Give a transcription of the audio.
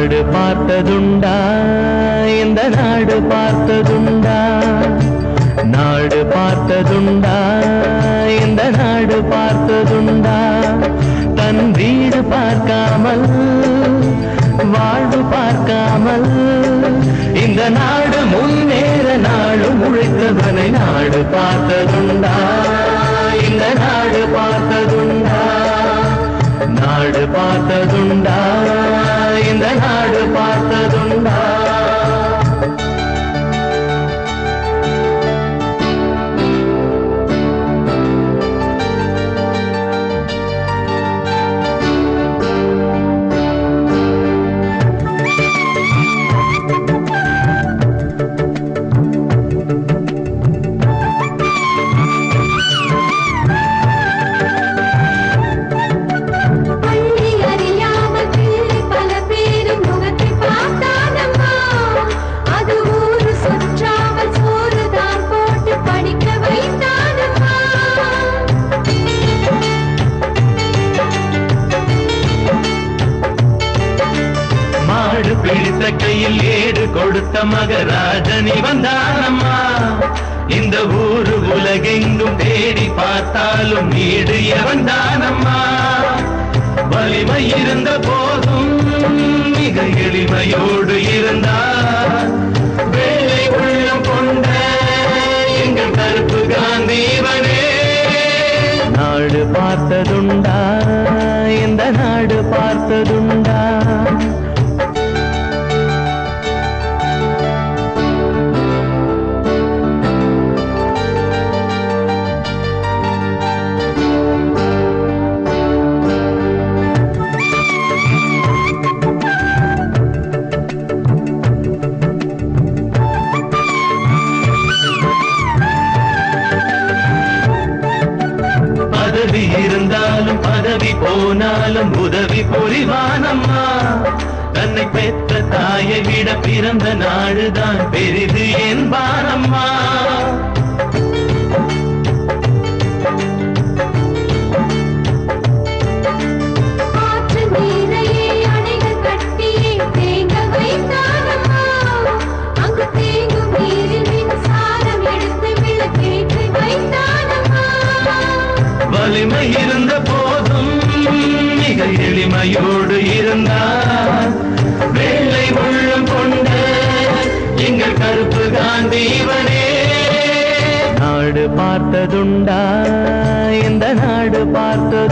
நாடு பார்த்ததுண்டா, இந்த நாடு பார்த்ததுண்டா, நாடு பார்த்ததுண்டா, இந்த நாடு பார்த்ததுண்டா. தன் வீடு பார்க்காமல் வாழ்வு பார்க்காமல் இந்த நாடு முன்னேற நாடு உழைத்தவனை நாடு பார்த்ததுண்டா, இந்த நாடு பார்த்ததுண்டா, நாடு பார்த்ததுண்டா, இந்த நாடு பார்த்ததுண்டா. பிடித்த கையில் ஏடு கொடுத்த மகராஜனி வந்தானம்மா. இந்த ஊரு உலகெங்கும் தேடி பார்த்தாலும் நீடு வந்தானம்மா. வலிமை இருந்த போதும் மிக எளிமையோடு இருந்தார். வேலை உள்ளம் கொண்ட எங்கள் கருப்பு காந்தீவனே. நாடு பார்த்ததுண்டா, இந்த நாடு பார்த்ததுண்டா. பதவி இருந்தாலும் பதவி போனாலும் உதவி புரிவானம்மா. தன்னை பெற்ற தாயை விட பிறந்த நாடுதான் பெரிது என்பானம்மா. வலிமை இருந்த போதும் மிக எளிமையோடு இருந்தார். வேலை உள்ளம் கொண்ட எங்கள் கருப்பு காந்தீவனே. நாடு பார்த்ததுண்டா, இந்த நாடு பார்த்தது